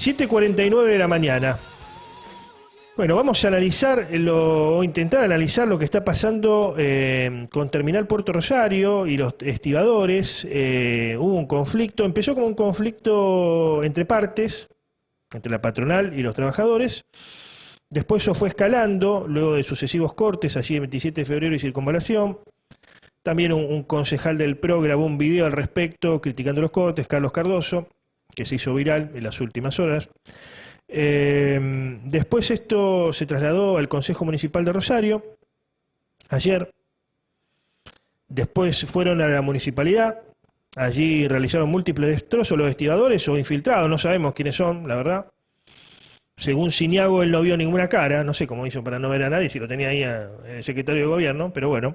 7:49 de la mañana. Bueno, vamos a analizar o intentar analizar lo que está pasando con Terminal Puerto Rosario y los estibadores. Hubo un conflicto, empezó como un conflicto entre partes, entre la patronal y los trabajadores. Después eso fue escalando, luego de sucesivos cortes, allí el 27 de febrero y circunvalación. También un concejal del PRO grabó un video al respecto, criticando los cortes, Carlos Cardoso, que se hizo viral en las últimas horas. Después esto se trasladó al Consejo Municipal de Rosario, ayer. Después fueron a la municipalidad, allí realizaron múltiples destrozos los estibadores o infiltrados, no sabemos quiénes son, la verdad. Según Siniago, él no vio ninguna cara, no sé cómo hizo para no ver a nadie, si lo tenía ahí el secretario de gobierno, pero bueno.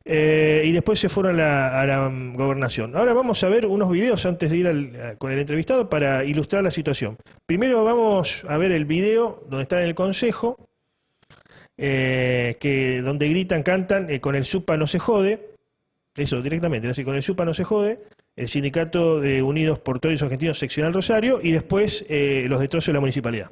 Y después se fueron a la gobernación. Ahora vamos a ver unos videos antes de ir con el entrevistado para ilustrar la situación. Primero vamos a ver el video donde están en el consejo, donde gritan, cantan, con el SUPA no se jode, eso directamente, así, con el SUPA no se jode, el Sindicato de Unidos Portuarios Argentinos Seccional Rosario, y después los destrozos de la municipalidad.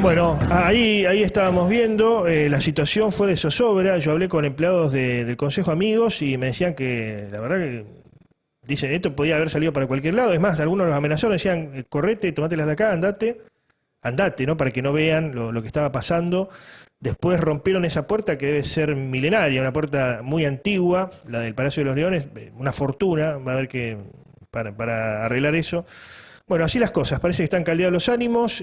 Bueno, ahí estábamos viendo, la situación fue de zozobra. Yo hablé con empleados del Consejo Amigos y me decían que, la verdad que, dicen, esto podía haber salido para cualquier lado. Es más, algunos los amenazaron, decían, correte, tomátelas de acá, andate, ¿no? Para que no vean lo que estaba pasando. Después rompieron esa puerta que debe ser milenaria, una puerta muy antigua, la del Palacio de los Leones, una fortuna, va a haber que, para arreglar eso. Bueno, así las cosas, parece que están caldeados los ánimos.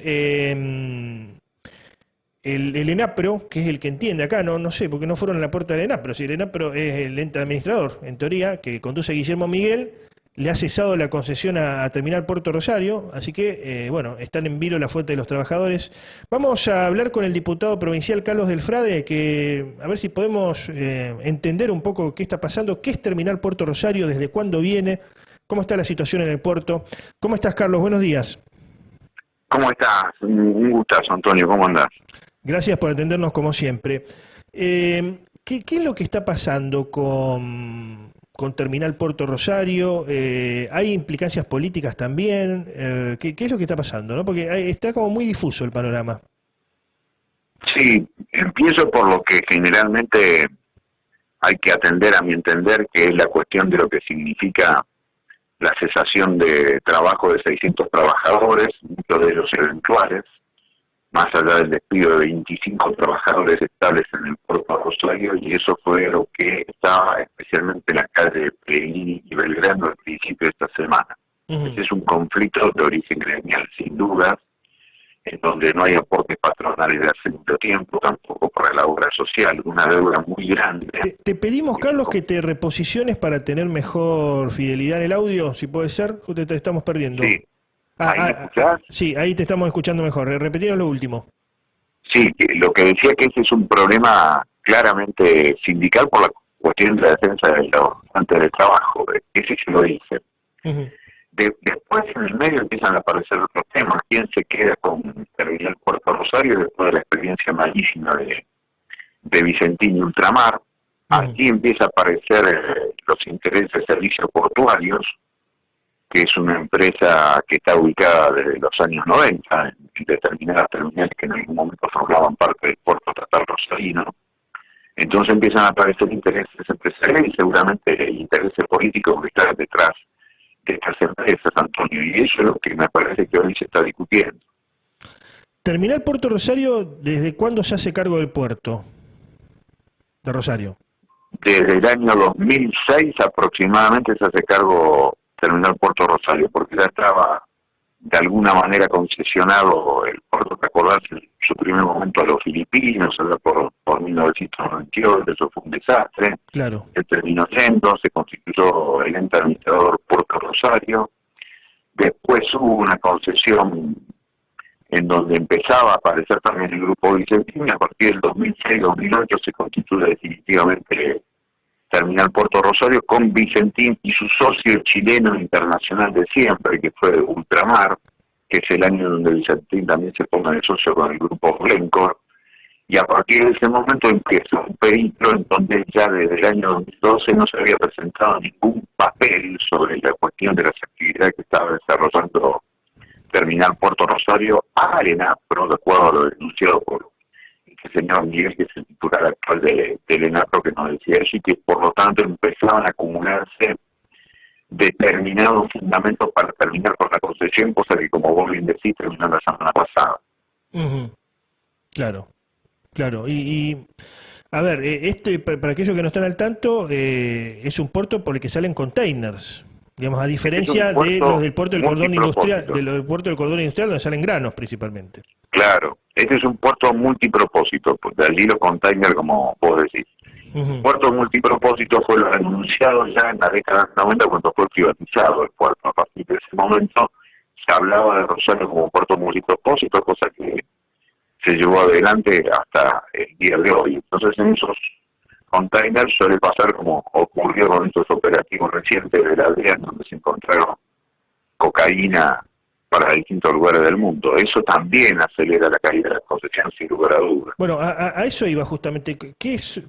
El ENAPRO, que es el que entiende acá, no sé, porque no fueron a la puerta del ENAPRO, si el ENAPRO es el ente administrador, en teoría, que conduce Guillermo Miguel, le ha cesado la concesión a Terminal Puerto Rosario, así que, bueno, están en vilo la fuente de los trabajadores. Vamos a hablar con el diputado provincial Carlos Delfrade, que a ver si podemos entender un poco qué está pasando, qué es Terminal Puerto Rosario, desde cuándo viene, cómo está la situación en el puerto. ¿Cómo estás, Carlos? Buenos días. ¿Cómo estás? Un gustazo, Antonio. ¿Cómo andás? Gracias por atendernos como siempre. ¿Qué es lo que está pasando con Terminal Puerto Rosario? ¿Hay implicancias políticas también? ¿Qué es lo que está pasando, ¿no? Porque está como muy difuso el panorama. Sí, empiezo por lo que generalmente hay que atender, a mi entender, que es la cuestión de lo que significa la cesación de trabajo de 600 trabajadores, muchos de ellos eventuales, más allá del despido de 25 trabajadores estables en el puerto de Rosario, y eso fue lo que estaba especialmente en la calle Pellegrini y Belgrano al principio de esta semana. Este es un conflicto de origen gremial, sin dudas, en donde no hay aportes patronales de hace mucho tiempo, tampoco para la obra social, una deuda muy grande. Te pedimos, Carlos, que te reposiciones para tener mejor fidelidad en el audio, si puede ser, justo te estamos perdiendo. Sí. ¿Ahí me escuchás? Sí, ahí te estamos escuchando mejor. Repetinos lo último. Sí, lo que decía que ese es un problema claramente sindical por la cuestión de la defensa de los antes del trabajo. Ese se lo dice. Después en el medio empiezan a aparecer otros temas. ¿Quién se queda con Terminal Puerto Rosario después de la experiencia malísima de Vicentín y Ultramar? Aquí empieza a aparecer los intereses de servicios portuarios, que es una empresa que está ubicada desde los años 90 en determinadas terminales que en algún momento formaban parte del puerto estatal rosarino. Entonces empiezan a aparecer intereses empresariales y seguramente intereses políticos que están detrás de estas empresas, Antonio, y eso es lo que me parece que hoy se está discutiendo. Terminal Puerto Rosario, ¿desde cuándo se hace cargo del puerto de Rosario? Desde el año 2006 aproximadamente se hace cargo Terminal Puerto Rosario, porque ya estaba de alguna manera concesionado el puerto, ¿te acordás? En su primer momento a los filipinos, allá por 1998, eso fue un desastre. Claro. Él terminó yendo, se constituyó el ente administrador Puerto Rosario. Después hubo una concesión en donde empezaba a aparecer también el Grupo Vicentín, y a partir del 2006-2008 se constituye definitivamente Terminal Puerto Rosario con Vicentín y su socio chileno internacional de siempre, que fue Ultramar, que es el año donde Vicentín también se pone de socio con el Grupo Glencore, y a partir de ese momento empieza un periplo en donde ya desde el año 2012 no se había presentado ningún papel sobre la cuestión de las actividades que estaba desarrollando Terminal Puerto Rosario a ENAPRO, de acuerdo a lo denunciado por el señor Miguel, que es el titular actual del ENAPRO, que nos decía eso, y que por lo tanto empezaban a acumularse determinados fundamentos para terminar con la concesión, cosa que, como vos bien decís, terminó la semana pasada. Claro, claro. Y a ver, esto, para aquellos que no están al tanto, es un puerto por el que salen containers. Digamos, a diferencia de los del puerto del cordón industrial, del puerto del cordón industrial, donde salen granos principalmente. Claro, este es un puerto multipropósito, de allí los containers, como vos decís. Puerto multipropósito fue lo anunciado ya en la década del 90 cuando fue privatizado el puerto. A partir de ese momento se hablaba de Rosario como puerto multipropósito, cosa que se llevó adelante hasta el día de hoy. Entonces en esos containers suele pasar como ocurrió con estos operativos recientes de la DEA, donde se encontraron cocaína para distintos lugares del mundo. Eso también acelera la caída de la concesión, sin lugar a dudas. Bueno, a eso iba justamente.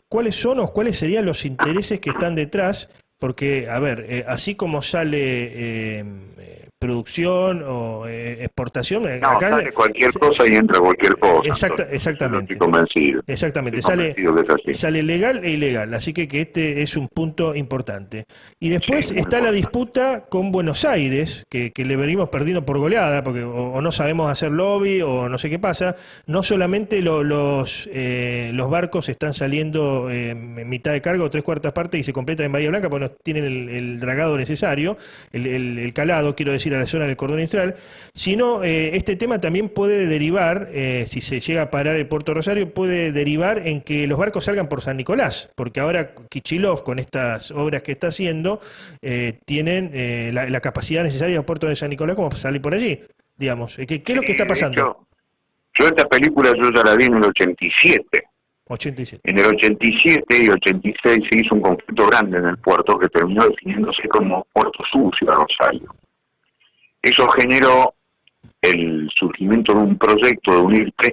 ¿Cuáles son o cuáles serían los intereses que están detrás? Porque, a ver, así como sale producción o exportación... No, acá sale cualquier cosa y entra cualquier cosa. Exactamente. Estoy convencido. Exactamente, sale legal e ilegal, así que este es un punto importante. Y después está la disputa con Buenos Aires, que le venimos perdiendo por goleada, porque o no sabemos hacer lobby o no sé qué pasa. No solamente los barcos están saliendo en mitad de carga o 3/4 partes y se completan en Bahía Blanca porque no tienen el dragado necesario, el calado, quiero decir, a la zona del cordón industrial, sino este tema también puede derivar, si se llega a parar el Puerto Rosario, puede derivar en que los barcos salgan por San Nicolás, porque ahora Kicillof, con estas obras que está haciendo, tienen la capacidad necesaria del puerto de San Nicolás como para salir por allí, digamos. ¿Qué es lo que está pasando? Yo esta película ya la vi en el 87. 87. En el 87 y 86 se hizo un conflicto grande en el puerto que terminó definiéndose como Puerto Sucio a Rosario. Eso generó el surgimiento de un proyecto de unir tres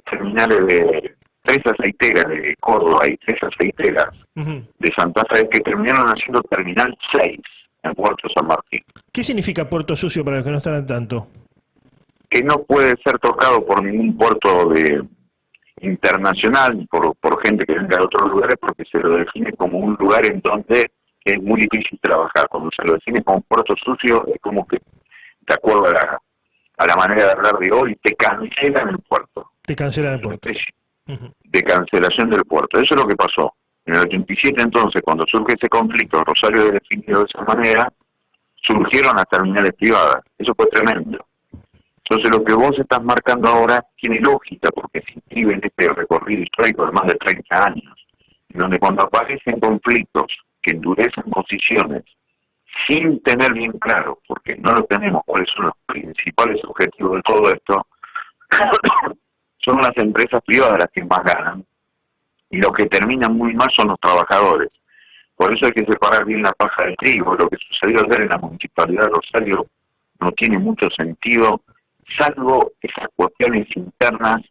aceiteras de Córdoba y tres aceiteras de Santa Fe, que terminaron haciendo Terminal 6 en Puerto San Martín. ¿Qué significa Puerto Sucio para los que no están al tanto? Que no puede ser tocado por ningún puerto internacional, por gente que venga de otros lugares, porque se lo define como un lugar en donde es muy difícil trabajar. Cuando se lo define como puerto sucio, es como que, de acuerdo a la manera de hablar de hoy, te cancelan el puerto. Te cancelan el puerto. De cancelación del puerto. Eso es lo que pasó. En el 87 entonces, cuando surge ese conflicto, Rosario definido de esa manera, surgieron las terminales privadas. Eso fue tremendo. Entonces lo que vos estás marcando ahora tiene lógica, porque se inscribe en este recorrido histórico de más de 30 años, en donde cuando aparecen conflictos que endurecen posiciones, sin tener bien claro, porque no lo tenemos, cuáles son los principales objetivos de todo esto, son las empresas privadas las que más ganan, y los que terminan muy mal son los trabajadores. Por eso hay que separar bien la paja del trigo. Lo que sucedió ayer en la Municipalidad de Rosario no tiene mucho sentido, salvo esas cuestiones internas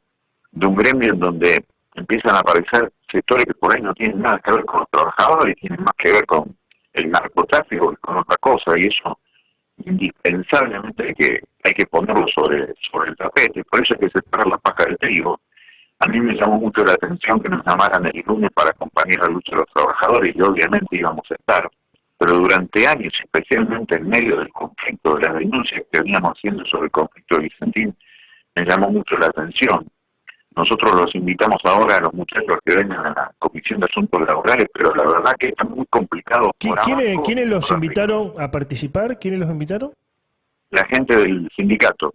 de un gremio en donde empiezan a aparecer sectores que por ahí no tienen nada que ver con los trabajadores, tienen más que ver con el narcotráfico y con otra cosa, y eso indispensablemente hay que ponerlo sobre el tapete. Por eso hay que separar la paja del trigo. A mí me llamó mucho la atención que nos llamaran el lunes para acompañar la lucha de los trabajadores, y obviamente íbamos a estar, pero durante años, especialmente en medio del conflicto, de las denuncias que veníamos haciendo sobre el conflicto de Vicentín, me llamó mucho la atención. Nosotros los invitamos ahora a los muchachos que vengan a la Comisión de Asuntos Laborales, pero la verdad que está muy complicado. ¿Quiénes los invitaron a participar? ¿Quiénes los invitaron? La gente del sindicato.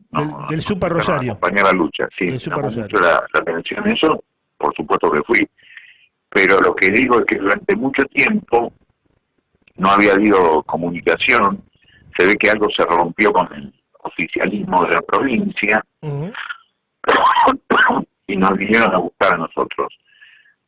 Del Super Rosario. Acompañar la lucha, sí. Del Super Rosario. Mucho la atención eso, por supuesto que fui. pero lo que digo es que durante mucho tiempo no había habido comunicación. Se ve que algo se rompió con el oficialismo de la provincia y nos vinieron a buscar a nosotros.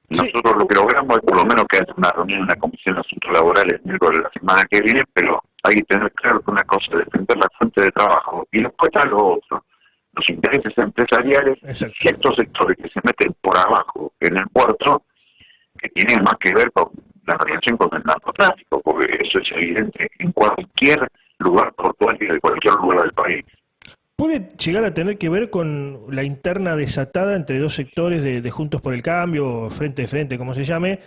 Nosotros lo que logramos es por lo menos que haya una reunión en la Comisión de Asuntos Laborales el miércoles de la semana que viene, pero hay que tener claro que una cosa es defender la fuente de trabajo y después está lo otro, los intereses empresariales, ciertos sectores que se meten por abajo en el puerto, que tienen más que ver con la relación con el narcotráfico, porque eso es evidente en cualquier lugar portuario de cualquier lugar del país. ¿Puede llegar a tener que ver con la interna desatada entre dos sectores de Juntos por el Cambio, frente a frente, como se llame,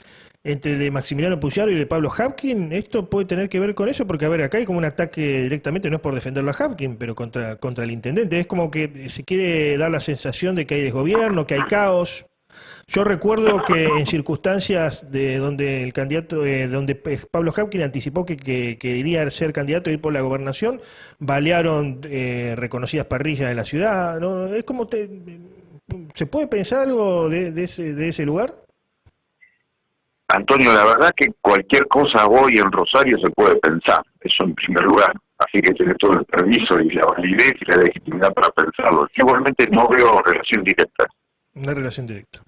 entre el de Maximiliano Pugliaro y el de Pablo Habkin? ¿Esto puede tener que ver con eso? Porque, a ver, acá hay como un ataque directamente, no es por defenderlo a Habkin, pero contra el intendente. Es como que se quiere dar la sensación de que hay desgobierno, que hay caos. Yo recuerdo que en circunstancias de donde el candidato, donde Pablo Habkin anticipó que iría a ser candidato a ir por la gobernación, balearon reconocidas parrillas de la ciudad, ¿no? Es como ¿se puede pensar algo de ese lugar? Antonio, la verdad que cualquier cosa hoy en Rosario se puede pensar, eso en primer lugar, así que tiene todo el permiso y la validez y la legitimidad para pensarlo. Igualmente no veo relación directa. Una relación directa.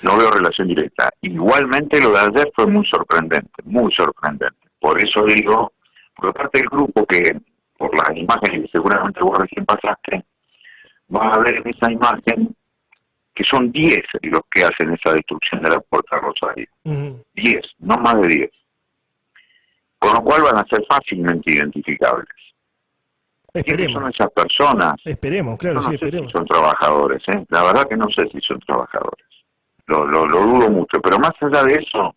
No veo relación directa. Igualmente lo de ayer fue muy sorprendente, muy sorprendente. Por eso digo, por parte del grupo que, por las imágenes que seguramente vos recién pasaste, vas a ver en esa imagen que son 10 los que hacen esa destrucción de la Puerta Rosario. 10, no más de 10. Con lo cual van a ser fácilmente identificables. ¿Quiénes son esas personas? Esperemos, claro, no sí, sé esperemos. Si son trabajadores, ¿eh? La verdad que no sé si son trabajadores. Lo dudo mucho, pero más allá de eso,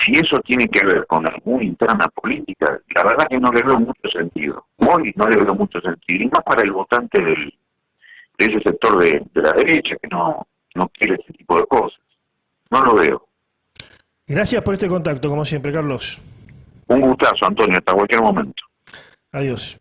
si eso tiene que ver con alguna interna política, la verdad que no le veo mucho sentido. Hoy no le veo mucho sentido, y más para el votante de ese sector de la derecha, que no quiere ese tipo de cosas. No lo veo. Gracias por este contacto, como siempre, Carlos. Un gustazo, Antonio, hasta cualquier momento. Adiós.